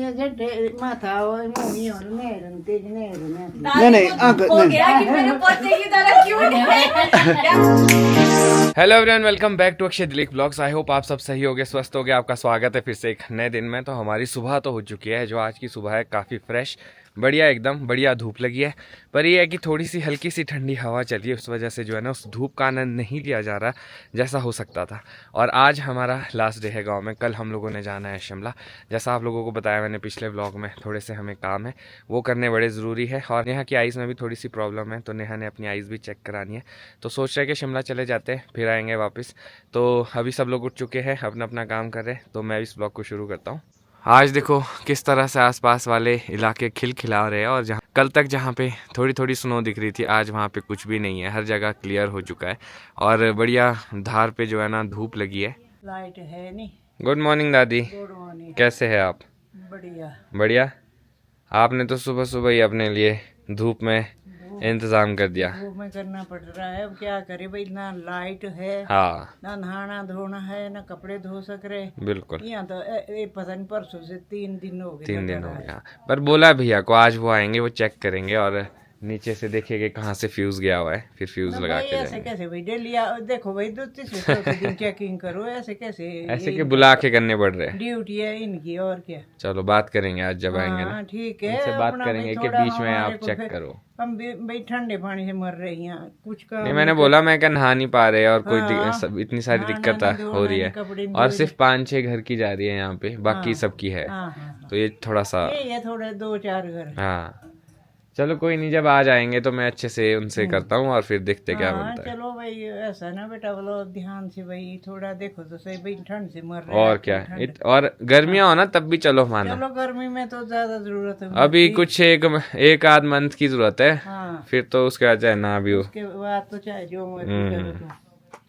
Hello everyone, welcome back to Akshay Dilip blogs. I hope आप सब सही होगे, स्वस्थ होगे। आपका स्वागत है फिर से एक नए दिन में। तो हमारी सुबह तो हो चुकी है। जो आज की सुबह है काफ़ी फ्रेश, बढ़िया, एकदम बढ़िया धूप लगी है। पर ये है कि थोड़ी सी हल्की सी ठंडी हवा चली है, उस वजह से जो है ना उस धूप का आनंद नहीं लिया जा रहा जैसा हो सकता था। और आज हमारा लास्ट डे है गांव में। कल हम लोगों ने जाना है शिमला। जैसा आप लोगों को बताया मैंने पिछले व्लॉग में, थोड़े से हमें काम है, वो करने बड़े ज़रूरी है। और नेहा की आइज़ में भी थोड़ी सी प्रॉब्लम है, तो नेहा ने अपनी आइज़ भी चेक करानी है। तो सोच रहे कि शिमला चले जाते हैं, फिर आएंगे वापस। तो अभी सब लोग उठ चुके हैं, अपना अपना काम कर रहे हैं। तो मैं इस ब्लॉग को शुरू करता हूँ। आज देखो किस तरह से आसपास वाले इलाके खिलखिला रहे हैं। और जहाँ कल तक जहाँ पे थोड़ी थोड़ी स्नो दिख रही थी, आज वहाँ पे कुछ भी नहीं है। हर जगह क्लियर हो चुका है और बढ़िया धार पे जो है ना धूप लगी है। लाइट है नहीं। गुड मॉर्निंग दादी। Good morning. कैसे है आप? बढ़िया बढ़िया। आपने तो सुबह सुबह ही अपने लिए धूप में इंतजाम कर दिया। वो में करना पड़ रहा है, अब क्या करे भाई, ना लाइट है, हाँ ना नहाना धोना है, ना कपड़े धो सक रहे। बिल्कुल। यहाँ तो पता नहीं परसों से 3 दिन हो गए। 3 दिन हो गया। पर बोला भैया को आज वो आएंगे, वो चेक करेंगे और नीचे से देखेंगे कहाँ से फ्यूज गया हुआ है, फिर फ्यूज लगा के ऐसे जाएंगे। कैसे भाई डेली देखो भाई 2-3 दिन चेकिंग करो, ऐसे कैसे? ऐसे के बुला के करने पड़ रहे हैं। ड्यूटी है इनकी, और क्या। चलो बात करेंगे आज जब आएंगे ना। हाँ ठीक है, उनसे बात अपना करेंगे भाई कि थोड़ा बीच में हमारे आप को चेक फिर- करो। हम भी भाई ठंडे पानी से मर रहे हैं यहाँ, कुछ का नहीं, मैंने बोला मैं क्या नहा नहीं पा रहे और कोई हाँ। इतनी सारी नहाना दिक्कत नहीं, धोना हो रही है। नहीं, कपड़े नहीं और धोने। सिर्फ 5-6 घर की जा रही है यहाँ पे, बाकी हाँ। सबकी है। हाँ, हाँ, तो ये थोड़ा सा ये थोड़े 2-4 घर। हाँ चलो कोई नहीं, जब आ जाएंगे तो मैं अच्छे से उनसे करता हूँ और फिर देखते क्या हाँ बनता है। चलो भाई, ऐसा ना बेटा बोलो, ध्यान से भाई थोड़ा देखो तो सही भाई, ठंड से मर रहे हैं। और क्या, और गर्मियाँ हो ना तब भी चलो माना। चलो गर्मी में तो ज्यादा जरूरत है अभी कुछ एक आध मंथ की जरूरत है, हाँ, फिर तो उसके बाद चाहे ना भी हो। उसके बाद तो चाहे जो मर्जी करो तुम।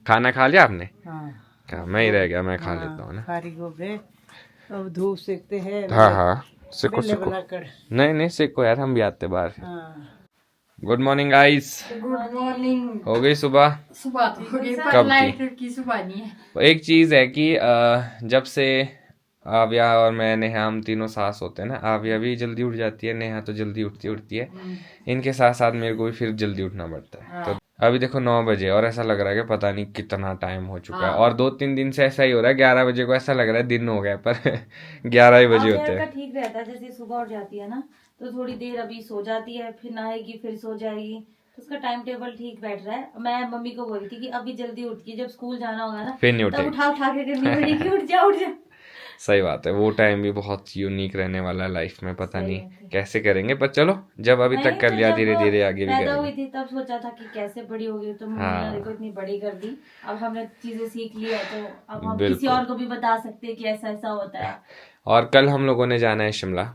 खाना खा लिया आपने? हाँ क्या मैं ही रह गया, मैं खा लेता हूँ ना। फारिग हो गए, अब धूप सेकते हैं। हाँ हाँ सिको बिल्ले सिको। बनाकर। नहीं नहीं सिको यार, हम भी आते बाहर। हाँ good morning guys. Good morning. हो गई सुबह? सुबह तो हो गई, कब पर की? लाइट की सुबह नहीं है। एक चीज है कि जब से आविया और मैं नेहा हम तीनों सास होते हैं ना, आविया भी जल्दी उठ जाती है, नेहा तो जल्दी उठती है। इनके साथ साथ मेरे को भी फिर जल्दी उठना पड़ता है। तो अभी देखो 9 बजे और ऐसा लग रहा है कि पता नहीं कितना टाइम हो चुका है। और 2-3 दिन से ऐसा ही हो रहा है, 11 बजे को ऐसा लग रहा है दिन हो गया, पर 11 ही बजे होते हैं। ठीक रहता है, जैसे सुबह उठ जाती है ना तो थोड़ी देर अभी सो जाती है, फिर नहाएगी, फिर सो जाएगी, तो उसका टाइम टेबल ठीक बैठ रहा है। मैं मम्मी को बोली थी कि अभी जल्दी उठ के जब स्कूल जाना होगा ना फिर नहीं तब उठेगी। उठा के करनी पड़ेगी, उठ जा। सही बात है, वो टाइम भी बहुत यूनिक रहने वाला है लाइफ में, पता नहीं कैसे करेंगे, पर चलो जब अभी तक कर लिया, धीरे धीरे आगे भी पैदा हुई करेंगे। थी तब सोचा था कि कैसे बड़ी होगी, तो मम्मी हाँ। ने देखो इतनी बड़ी कर दी। अब हमने चीजें सीख ली है, तो अब हम बिल्कुल। किसी और को भी बता सकते हैं कि ऐसा ऐसा होता है। और कल हम लोगों ने जाना है शिमला,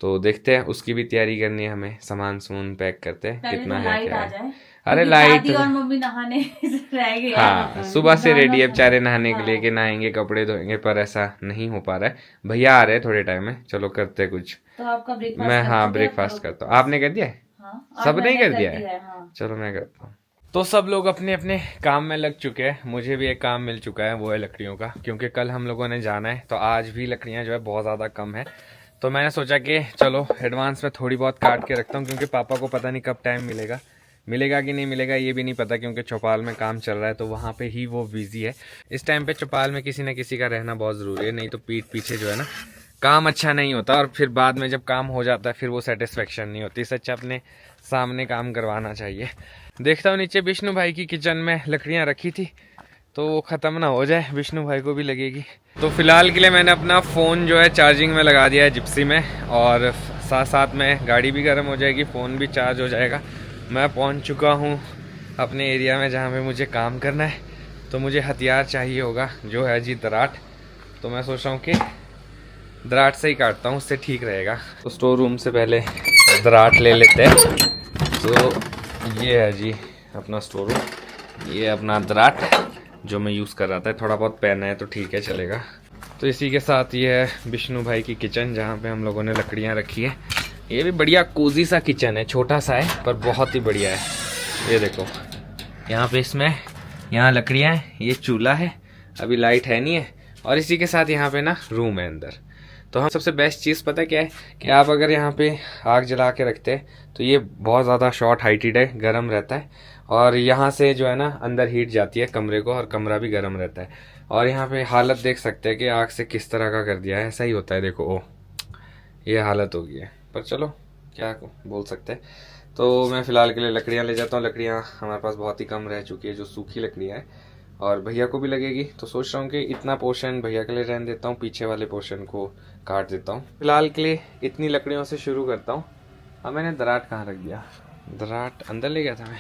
तो देखते हैं, उसकी भी तैयारी करनी है हमें। सामान सुन पैक करते हैं, पहले कितना तो है लाइट क्या आ है। जाए। अरे क्योंकि लाइट दादी और मम्मी नहाने रह गए। हाँ, सुबह से रेडी है बेचारे नहाने के लिए कि नहाएंगे, कपड़े धोएंगे, पर ऐसा नहीं हो पा रहा है। भैया आ रहे हैं थोड़े टाइम में, चलो करते हैं कुछ। तो आपका ब्रेकफास्ट? मैं हाँ ब्रेकफास्ट करता हूँ। आपने कर दिया है? हाँ, सब नहीं कर कर दिया है? हाँ। चलो मैं करता हूँ। तो सब लोग अपने अपने काम में लग चुके हैं। मुझे भी एक काम मिल चुका है, वो है लकड़ियों का, क्योंकि कल हम लोगों ने जाना है। तो आज भी लकड़ियाँ जो है बहुत ज़्यादा कम है, तो मैंने सोचा कि चलो एडवांस में थोड़ी बहुत काट के रखता हूँ, क्योंकि पापा को पता नहीं कब टाइम मिलेगा कि नहीं मिलेगा ये भी नहीं पता, क्योंकि चौपाल में काम चल रहा है, तो वहाँ पे ही वो बिजी है। इस टाइम पे चौपाल में किसी न किसी का रहना बहुत ज़रूरी है, नहीं तो पीठ पीछे जो है ना काम अच्छा नहीं होता, और फिर बाद में जब काम हो जाता है फिर वो सेटिस्फेक्शन नहीं होती। इससे अच्छा अपने सामने काम करवाना चाहिए। देखता हूँ नीचे विष्णु भाई की किचन में लकड़ियाँ रखी थी, तो वो ख़त्म ना हो जाए, विष्णु भाई को भी लगेगी। तो फिलहाल के लिए मैंने अपना फ़ोन जो है चार्जिंग में लगा दिया है जिप्सी में, और साथ साथ में गाड़ी भी गर्म हो जाएगी, फ़ोन भी चार्ज हो जाएगा। मैं पहुंच चुका हूं अपने एरिया में जहां पे मुझे काम करना है। तो मुझे हथियार चाहिए होगा, जो है जी दराट। तो मैं सोच रहा हूँ कि दराट से ही काटता हूँ, उससे ठीक रहेगा। तो स्टोर रूम से पहले दराट ले लेते हैं। तो ये है जी अपना स्टोर रूम, ये अपना दराट जो मैं यूज़ कर रहा था। थोड़ा बहुत पहना है तो ठीक है, चलेगा। तो इसी के साथ ये है विष्णु भाई की किचन, जहाँ पे हम लोगों ने लकड़ियाँ रखी है। ये भी बढ़िया कोजी सा किचन है, छोटा सा है पर बहुत ही बढ़िया है। ये देखो यहाँ पे, इसमें यहाँ लकड़ियाँ हैं, ये चूल्हा है, अभी लाइट है नहीं है, और इसी के साथ यहाँ पे ना रूम है अंदर। तो हम सबसे बेस्ट चीज़ पता है क्या है कि आप अगर यहाँ पे आग जला के रखते हैं तो ये बहुत ज़्यादा शॉर्ट हाइटेड है, गर्म रहता है और यहाँ से जो है ना अंदर हीट जाती है कमरे को और कमरा भी गर्म रहता है। और यहाँ पे हालत देख सकते हैं कि आग से किस तरह का कर दिया है, ऐसा ही होता है। देखो ओ ये हालत हो गई है, पर चलो क्या बोल सकते हैं। तो मैं फ़िलहाल के लिए लकड़ियाँ ले जाता हूँ। लकड़ियाँ हमारे पास बहुत ही कम रह चुकी है, जो सूखी लकड़ियाँ हैं, और भैया को भी लगेगी। तो सोच रहा हूँ कि इतना पोर्शन भैया के लिए रहने देता हूँ, पीछे वाले पोर्शन को काट देता हूँ। फिलहाल के लिए इतनी लकड़ियों से शुरू करता हूँ। अब मैंने दराट कहाँ रख दिया, दराट अंदर ले गया था मैं।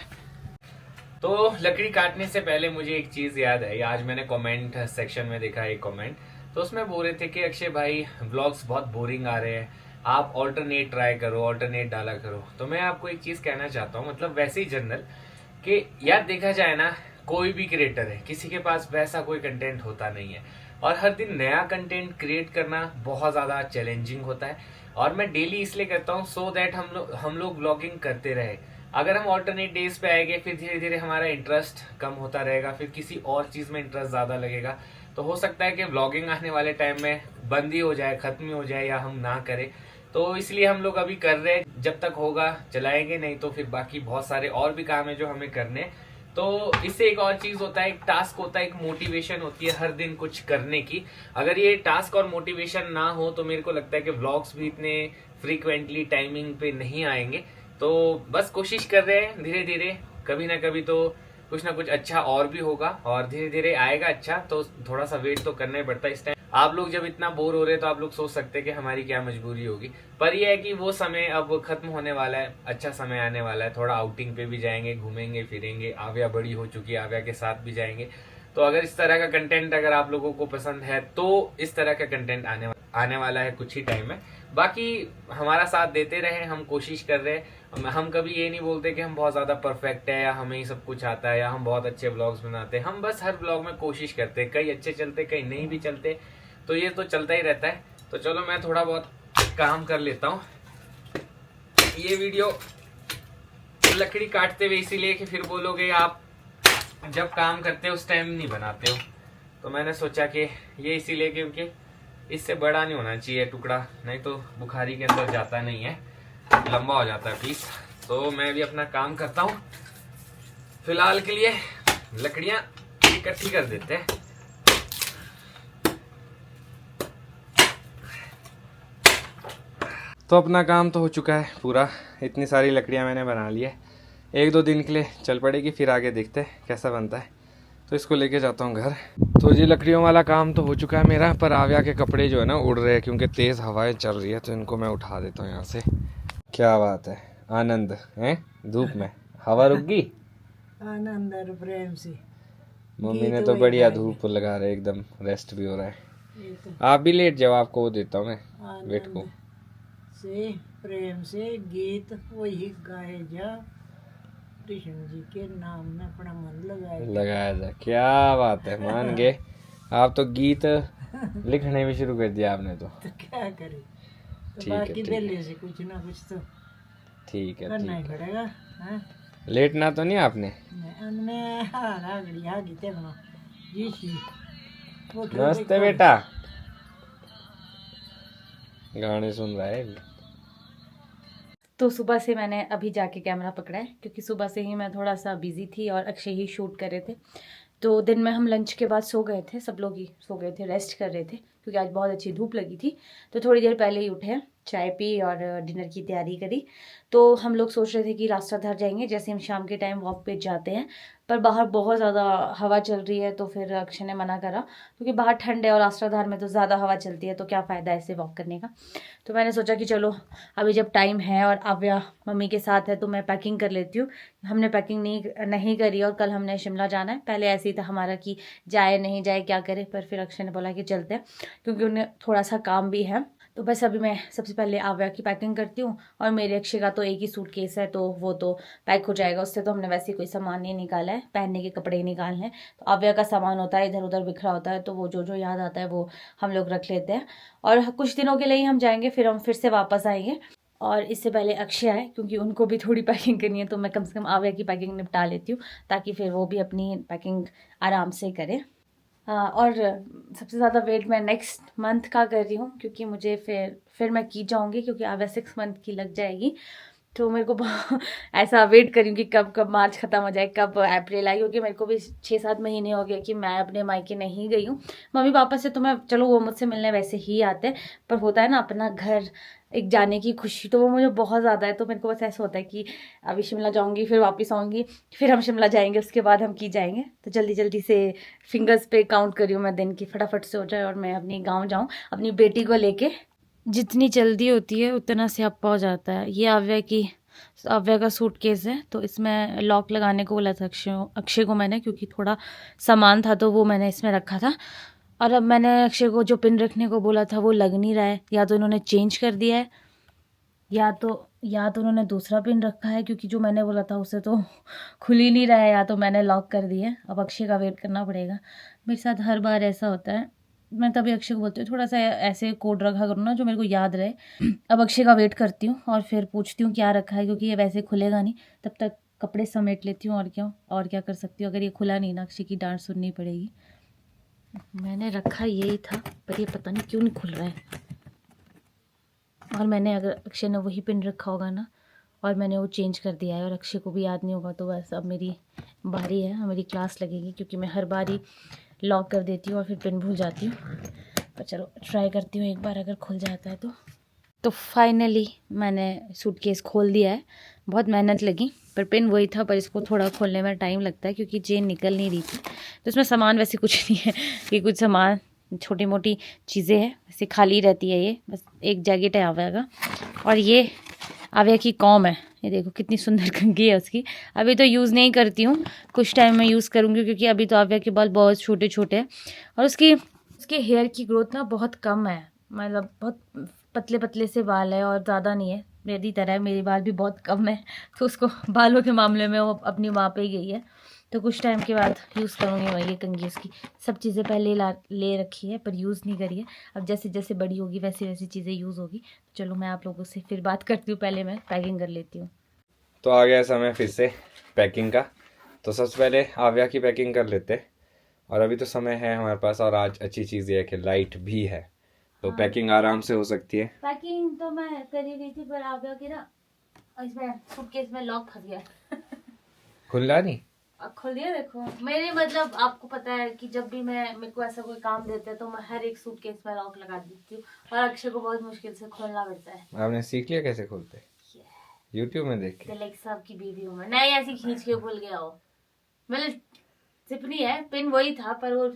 तो लकड़ी काटने से पहले मुझे एक चीज़ याद आई। आज मैंने कमेंट सेक्शन में देखा एक कमेंट, तो उसमें बोल रहे थे कि अक्षय भाई ब्लॉग्स बहुत बोरिंग आ रहे हैं, आप ऑल्टरनेट ट्राई करो, ऑल्टरनेट डाला करो। तो मैं आपको एक चीज़ कहना चाहता हूँ, मतलब वैसे ही जनरल, कि यार देखा जाए ना, कोई भी क्रिएटर है, किसी के पास वैसा कोई कंटेंट होता नहीं है और हर दिन नया कंटेंट क्रिएट करना बहुत ज़्यादा चैलेंजिंग होता है। और मैं डेली इसलिए करता हूँ सो दैट हम लोग व्लॉगिंग करते रहे। अगर हम ऑल्टरनेट डेज पे आएंगे फिर धीरे धीरे हमारा इंटरेस्ट कम होता रहेगा, फिर किसी और चीज़ में इंटरेस्ट ज़्यादा लगेगा। तो हो सकता है कि व्लॉगिंग आने वाले टाइम में बंद ही हो जाए, ख़त्म ही हो जाए, या हम ना करें। तो इसलिए हम लोग अभी कर रहे हैं, जब तक होगा चलाएंगे, नहीं तो फिर बाकी बहुत सारे और भी काम है जो हमें करने। तो इससे एक और चीज होता है, एक टास्क होता है, एक मोटिवेशन होती है हर दिन कुछ करने की। अगर ये टास्क और मोटिवेशन ना हो तो मेरे को लगता है कि व्लॉग्स भी इतने फ्रीक्वेंटली टाइमिंग पे नहीं आएंगे। तो बस कोशिश कर रहे हैं धीरे धीरे, कभी ना कभी तो कुछ ना कुछ अच्छा और भी होगा और धीरे धीरे आएगा अच्छा। तो थोड़ा सा वेट तो करना ही पड़ता है इस टाइम। आप लोग जब इतना बोर हो रहे हैं तो आप लोग सोच सकते हैं कि हमारी क्या मजबूरी होगी, पर यह है कि वो समय अब खत्म होने वाला है, अच्छा समय आने वाला है। थोड़ा आउटिंग पे भी जाएंगे, घूमेंगे फिरेंगे, आव्या बड़ी हो चुकी है, आव्या के साथ भी जाएंगे। तो अगर इस तरह का कंटेंट अगर आप लोगों को पसंद है तो इस तरह का कंटेंट आने वाला है कुछ ही टाइम में। बाकी हमारा साथ देते रहे, हम कोशिश कर रहे हैं। हम कभी ये नहीं बोलते कि हम बहुत ज़्यादा परफेक्ट है या हमें ही सब कुछ आता है या हम बहुत अच्छे ब्लॉग्स बनाते हैं। हम बस हर ब्लॉग में कोशिश करते हैं, कई अच्छे चलते कई नहीं भी चलते, तो ये तो चलता ही रहता है। तो चलो मैं थोड़ा बहुत काम कर लेता हूँ। ये वीडियो लकड़ी काटते हुए इसीलिए कि फिर बोलोगे आप जब काम करते हो उस टाइम नहीं बनाते हो। तो मैंने सोचा कि ये इसीलिए क्योंकि इससे बड़ा नहीं होना चाहिए टुकड़ा, नहीं तो बुखारी के अंदर जाता नहीं है, लंबा हो जाता है पीस। तो मैं भी अपना काम करता हूँ। फिलहाल के लिए लकड़ियाँ इकट्ठी कर देते हैं। तो अपना काम तो हो चुका है पूरा, इतनी सारी लकड़ियाँ मैंने बना ली है। एक दो दिन के लिए चल पड़ेगी, फिर आगे देखते हैं कैसा बनता है। तो इसको लेके जाता हूँ घर। तो जी लकड़ियों वाला काम तो हो चुका है मेरा, पर आव्या के कपड़े जो है ना उड़ रहे हैं क्योंकि तेज़ हवाएं चल रही है। तो इनको मैं उठा देता हूँ यहाँ से। क्या बात है, आनंद है धूप में, हवा रुक गई। आनंद और प्रेम से मम्मी ने तो बढ़िया धूप लगा रहे, एकदम रेस्ट भी हो रहा है। आप भी लेट जाओ, आपको वो देता हूँ मैं वेट को। से प्रेम से गीत वही गाए जा, कृष्ण जी के नाम में अपना मन लगाया जा। क्या बात है, मान गए आप तो। गीत लिखने भी शुरू कर दिया आपने तो क्या करे। तो ठीक है, बाकी ठीक बेले से कुछ ना कुछ तो ठीक है, करना ही पड़ेगा। लेटना तो नहीं आपने। नमस्ते बेटा, गाने सुन रहा है। तो सुबह से मैंने अभी जाके कैमरा पकड़ा है क्योंकि सुबह से ही मैं थोड़ा सा बिजी थी और अक्षय ही शूट कर रहे थे। तो दिन में हम लंच के बाद सो गए थे, सब लोग ही सो गए थे, रेस्ट कर रहे थे क्योंकि आज बहुत अच्छी धूप लगी थी। तो थोड़ी देर पहले ही उठे, चाय पी और डिनर की तैयारी करी। तो हम लोग सोच रहे थे कि राष्ट्रधार जाएंगे, जैसे हम शाम के टाइम वॉक पे जाते हैं, पर बाहर बहुत ज़्यादा हवा चल रही है। तो फिर अक्षय ने मना करा क्योंकि बाहर ठंड है और राष्ट्रधार में तो ज़्यादा हवा चलती है, तो क्या फ़ायदा ऐसे वॉक करने का। तो मैंने सोचा कि चलो अभी जब टाइम है और आव्या मम्मी के साथ है तो मैं पैकिंग कर लेती हूँ। हमने पैकिंग नहीं करी और कल हमने शिमला जाना है। पहले ऐसे ही था हमारा कि जाए नहीं जाए क्या करे, पर फिर अक्षय ने बोला कि चलते हैं क्योंकि उन्हें थोड़ा सा काम भी है। तो बस अभी मैं सबसे पहले आव्या की पैकिंग करती हूँ और मेरे अक्षय का तो एक ही सूटकेस है तो वो तो पैक हो जाएगा, उससे तो हमने वैसे कोई सामान नहीं निकाला है, पहनने के कपड़े ही निकालने हैं। तो आव्या का सामान होता है इधर उधर बिखरा होता है, तो वो जो जो याद आता है वो हम लोग रख लेते हैं। और कुछ दिनों के लिए ही हम जाएंगे, फिर हम फिर से वापस आएंगे। और इससे पहले अक्षय आए क्योंकि उनको भी थोड़ी पैकिंग करनी है, तो मैं कम से कम आव्या की पैकिंग निपटा लेती हूँ ताकि फिर वो भी अपनी पैकिंग आराम से करें। और सबसे ज़्यादा वेट मैं नेक्स्ट मंथ का कर रही हूँ, क्योंकि मुझे फिर मैं की जाऊँगी, क्योंकि आगे 6 मंथ की लग जाएगी। तो मेरे को ऐसा वेट करी कि कब मार्च ख़त्म हो जाए, कब अप्रैल आए, क्योंकि मेरे को भी 6-7 महीने हो गए कि मैं अपने मायके नहीं गई हूँ। मम्मी पापा से तो मैं, चलो वो मुझसे मिलने वैसे ही आते हैं, पर होता है ना अपना घर एक जाने की खुशी, तो वो मुझे बहुत ज़्यादा है। तो मेरे को बस ऐसा होता है कि अभी शिमला जाऊँगी, फिर वापस आऊँगी, फिर हम शिमला जाएंगे, उसके बाद हम की जाएंगे। तो जल्दी जल्दी से फिंगर्स पे काउंट करी हूँ मैं दिन की, फटाफट से हो जाए और मैं अपनी गाँव जाऊँ अपनी बेटी को लेके। जितनी जल्दी होती है उतना स्यापा हो जाता है। ये आव्या का सूटकेस है, तो इसमें लॉक लगाने को बोला था अक्षय को मैंने, क्योंकि थोड़ा सामान था तो वो मैंने इसमें रखा था। और अब मैंने अक्षय को जो पिन रखने को बोला था वो लग नहीं रहा है, या तो उन्होंने चेंज कर दिया है, या तो उन्होंने दूसरा पिन रखा है, क्योंकि जो मैंने बोला था उसे तो खुल ही नहीं रहा है, या तो मैंने लॉक कर दिया है। अब अक्षय का वेट करना पड़ेगा। मेरे साथ हर बार ऐसा होता है, मैं तभी अक्षय को बोलती हूँ थोड़ा सा ऐसे कोड रखा करो ना जो मेरे को याद रहे। अब अक्षय का वेट करती हूँ और फिर पूछती हूँ क्या रखा है, क्योंकि ये वैसे खुलेगा नहीं। तब तक कपड़े समेट लेती हूँ, और क्या कर सकती हूँ। अगर ये खुला नहीं ना, अक्षय की डांट सुननी पड़ेगी। मैंने रखा यही था, पर ये पता नहीं क्यों नहीं खुल रहा है। और मैंने, अगर अक्षय ने वही पिन रखा होगा ना और मैंने वो चेंज कर दिया है और अक्षय को भी याद नहीं होगा, तो बस अब मेरी बारी है, मेरी क्लास लगेगी, क्योंकि मैं हर बार ही लॉक कर देती हूँ और फिर पिन भूल जाती हूँ। पर चलो ट्राई करती हूँ एक बार, अगर खुल जाता है तो फाइनली मैंने सूटकेस खोल दिया है। बहुत मेहनत लगी, पर पिन वही था, पर इसको थोड़ा खोलने में टाइम लगता है क्योंकि चेन निकल नहीं रही थी। तो इसमें सामान वैसे कुछ नहीं है, कि कुछ सामान छोटी मोटी चीज़ें हैं, वैसे खाली रहती है ये। बस एक जैकेट है आव्या का, और ये आव्या की कॉम है। ये देखो कितनी सुंदर कंघी है उसकी। अभी तो यूज़ नहीं करती हूँ, कुछ टाइम में यूज़ करूँगी, क्योंकि अभी तो आव्या के बाल बहुत छोटे छोटे हैं और उसके हेयर की ग्रोथ ना बहुत कम है। मतलब बहुत पतले पतले से बाल है और ज़्यादा नहीं है, मेरी तरह मेरे बाल भी बहुत कम है। तो उसको बालों के मामले में वो अपनी माँ पे ही गई है। तो कुछ टाइम के बाद यूज़ करूँगी मैं ये कंघी। उसकी सब चीज़ें पहले ले रखी है, पर यूज़ नहीं करी है। अब जैसे जैसे बड़ी होगी वैसे वैसी चीज़ें यूज़ होगी। तो चलो मैं आप लोगों से फिर बात करती हूँ, पहले मैं पैकिंग कर लेती हूँ। तो आ गया समय फिर से पैकिंग का। तो सबसे पहले आव्या की पैकिंग कर लेते, और अभी तो समय है हमारे पास, और आज अच्छी चीज़ ये है कि लाइट भी है, तो पैकिंग आराम से हो सकती है। पैकिंग तो मैं करी गई थी, पर आव्या की ना इसमें सूटकेस में लॉक फंस गया। खुला नहीं, अब खोल दिया। देखो मेरे, मतलब आपको पता है कि जब भी मेरे को ऐसा कोई काम देते हैं तो मैं हर एक सूटकेस में लॉक लगा देती हूँ, और अक्षय को बहुत मुश्किल से खोलना पड़ता है। आपने सीख लिया कैसे खोलते? यूट्यूब में देख के। दिलीप साहब की बीवी हूँ मैं, नहीं ऐसी खींच के भूल गया हो। मतलब सिपनी है, पिन वही था, पर वो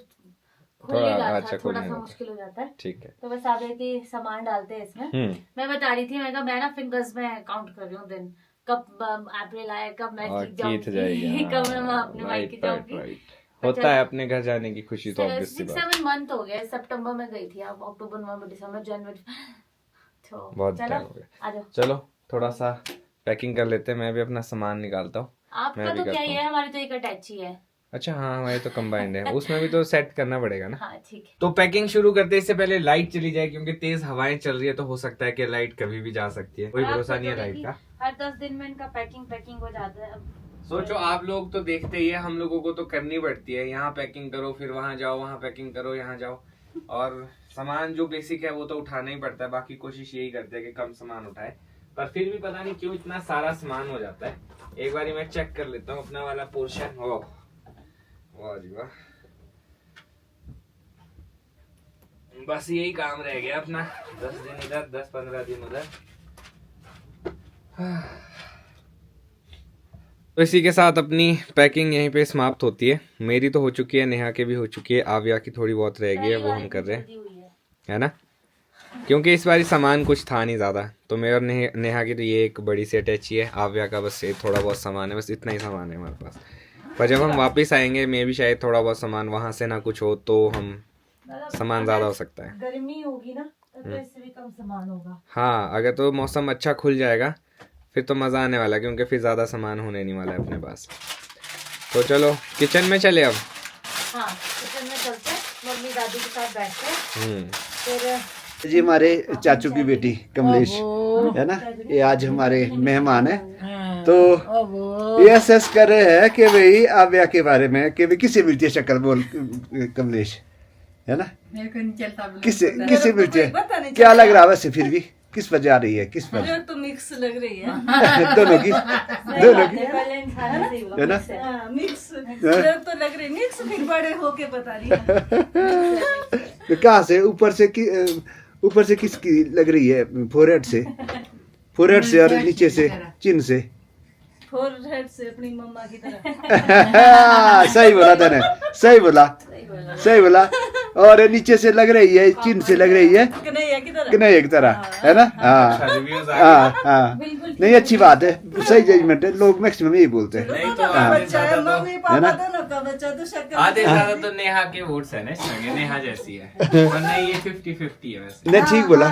खुल नहीं रहा था, थोड़ा सा मुश्किल हो जाता है। ठीक है। तो बस आगे के सामान डालते हैं इसमें। मैं बता रही थी, मैं ना फिंगर्स में काउंट कर रही हूँ दिन, कब अप्रैल आए, कब मैं जाऊंगी, कब मैं अपने मायके जाऊंगी। होता है अपने घर जाने की खुशी, तो ऑब्वियस सी बात। 6-7 मंथ हो गए, सितंबर में गई थी, अब अक्टूबर नवंबर दिसंबर जनवरी, तो बहुत टाइम हो गया। चलो थोड़ा सा पैकिंग कर लेते हैं, मैं भी अपना सामान निकालता हूँ। आपका तो क्या ही है, हमारी तो एक अटैची है। अच्छा हाँ, हमारे तो कंबाइंड है, उसमें भी तो सेट करना पड़ेगा ना। हाँ ठीक है। तो पैकिंग शुरू करते इससे पहले लाइट चली जाए, क्योंकि तेज हवाएं चल रही है, तो हो सकता है कि लाइट कभी भी जा सकती है, कोई भरोसा नहीं है लाइट का। हर 10 दिन में इनका पैकिंग हो जाता है। अब सोचो आप लोग तो देखते ही है, हम लोगों को तो करनी पड़ती है, यहाँ पैकिंग करो, फिर वहां जाओ, वहां पैकिंग करो, यहाँ जाओ, और सामान जो बेसिक है वो तो उठाना ही पड़ता है। बाकी कोशिश यही करते हैं कि कम सामान उठाए, पर फिर भी पता नहीं क्यों इतना सारा सामान हो जाता है। एक बार मैं चेक कर लेता हूँ अपना वाला पोर्शन। हो वाह जी वाह, बस यही काम रह गया अपना, 10 दिन इधर 10-15 दिन उधर। तो इसी के साथ अपनी पैकिंग यहीं पे समाप्त होती है। मेरी तो हो चुकी है, नेहा की भी हो चुकी है, आव्या की थोड़ी बहुत रह गई है, वो हम कर रहे हैं, है ना, क्योंकि इस बार सामान कुछ था नहीं ज़्यादा। तो मेरे और नेहा की तो ये एक बड़ी सी अटैची है, आव्या का बस ये थोड़ा बहुत सामान है, बस इतना ही सामान है हमारे पास। पर जब हम वापस आएंगे मे भी शायद थोड़ा बहुत सामान वहाँ से ना कुछ हो, तो हम सामान ज़्यादा हो सकता है। गर्मी होगी ना तो इससे भी कम सामान होगा। हाँ, अगर तो मौसम अच्छा खुल जाएगा फिर तो मज़ा आने वाला है, क्योंकि फिर ज़्यादा सामान होने नहीं वाला है अपने पास। तो चलो किचन में चले अब। हाँ किचन में चलते हैं, मम्मी दादी के साथ बैठते हैं। फिर जी हमारे चाचू की बेटी कमलेश है ना, ये आज हमारे मेहमान है। तो अब ये असेस कर रहे हैं कि भाई आव्या के बारे में कि भाई किसे मिलती है शक्ल बोल कमलेश, है ना? मेरे को नहीं चलता बोलो। किसे मिलती है? क्या लग रहा है वैसे फिर भी किस पर जा रही है, किस पर? तो मिक्स लग रही है। दोनों की है ना? मिक्स तो लग रही मिक्स, फिर बड़े होके बता रही है। तो कहाँ से ऊपर से किसकी लग रही है? फोरहेड से और नीचे से चिन से। फोरहेड से अपनी मम्मा की तरह। सही बोला तूने, सही बोला। और नीचे से लग रही है, चिन से लग रही है कन्हैया की तरह, है ना? हाँ। नहीं, अच्छी बात है, सही जजमेंट है। लोग मैक्सिमम यही बोलते हैं, है ना? आधे ज्यादा तो नेहा के वोट्स है ना इसमें, नेहा जैसी है, वरना ये 50-50 है वैसे। नहीं, ठीक बोला।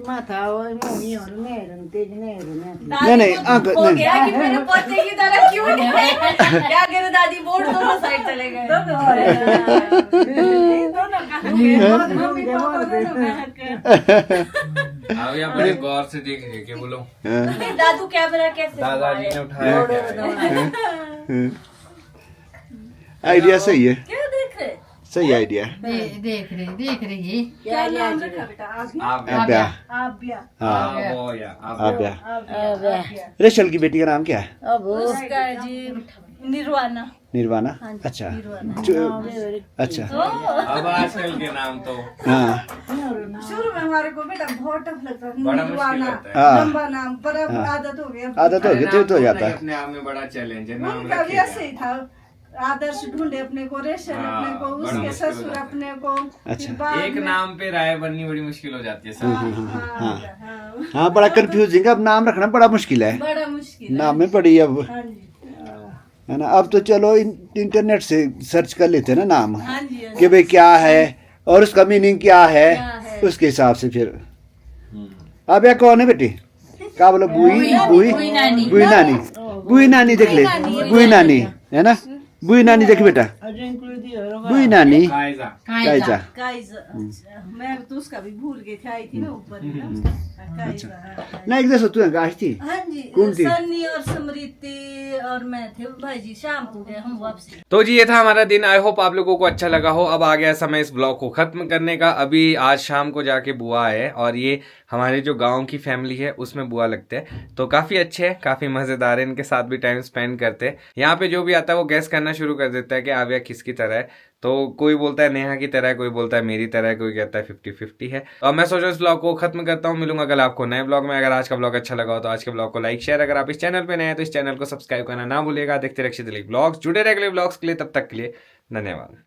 माथा और मुंह और नेरन तेज नेरन। नहीं आंख हो नहीं। गया कि मेरे पोते की तरह क्यों नहीं? क्या करे दादी, बोर्ड दोनों साइड चले गए। अब यहाँ बड़े गौर से देख रहे क्या बोलो। नहीं, दादू कैमरा कैसे दादाजी ने उठाया क्या है? आइडिया सही है, क्या देख रहे? सही आइडिया। देख रही क्या नाम रखा बेटा? आव्या। आव्या। हाँ, आव्या। रेशल की बेटी का नाम क्या है? अब उसका जी निर्वाणा। अच्छा। अच्छा। अब आजकल के नाम तो हाँ शुरू में हमारे को बेटा बहुत टफ लगता था, बड़ा मुश्किल निर्वाणा, लगता है। लंबा नाम, पर अब आदत हो गई। आदत हो गई तो हो जाता है। अपने आप में बड़ा चैलेंज है, नाम उनका भी रखेगा। ऐसे ही था, आदर्श ढूंढे अपने को, रेशल हाँ, अपने को, बड़ा उसके मुश्किल हो ससुर जाता है। अपने को। अच्छा। फिर बाद एक में- नाम पे राय बननी बड़ी मुश्किल हो जाती है सब। हाँ, हाँ, बड़ा कंफ्यूजिंग है। अब नाम रखना बड़ा मुश्किल है, बड़ा मुश्किल नाम में पड़ी अब, हाँ जी, है ना? अब तो चलो इंटरनेट से सर्च कर लेते हैं ना नाम, हाँ जी, हाँ कि भाई क्या है और उसका मीनिंग क्या है, उसके हिसाब से फिर। अब यह कौन है बेटी? क्या बोलो? बुई नानी देख ले, बुई नानी, है ना? बुई नानी देख बेटा, बुई नानी कायजा। कायजा। काइज़ा। मैं तो उसका भी भूल गई थी, आई थी ना ऊपर ही ना। काइज़ा, हाँ। ना एक दस तू गाछ थी। हाँ जी, कौन थी? सन्नी और स्मृति और मैं थे भाई जी, शाम को गए हम वापसी। तो जी ये था हमारा दिन। आई होप आप लोगों को अच्छा लगा हो। अब आ गया समय इस ब्लॉग को खत्म करने का। अभी आज शाम को जाके बुआ है, और ये हमारे जो गांव की फैमिली है उसमें बुआ लगते हैं, तो काफी अच्छे हैं, काफी मजेदार है, इनके साथ भी टाइम स्पेंड करते हैं। यहाँ पे जो भी आता है वो गैस करना शुरू कर देता है कि आव्या किसकी तरह है। तो कोई बोलता है नेहा की तरह है, कोई बोलता है मेरी तरह है, कोई कहता है 50-50 है। तो अब मैं सोचा इस ब्लॉग को खत्म करता हूँ, मिलूंगा कल आपको नए ब्लॉग में। अगर आज का ब्लॉग अच्छा लगा हो तो आज के ब्लॉग को लाइक शेयर, अगर आप इस चैनल पे नए हैं तो इस चैनल को सब्सक्राइब करना ना भूलिएगा। देखते रहिए दिलीप ब्लॉग्स, जुड़े रहे अगले ब्लॉग्स के लिए। तब तक के लिए धन्यवाद।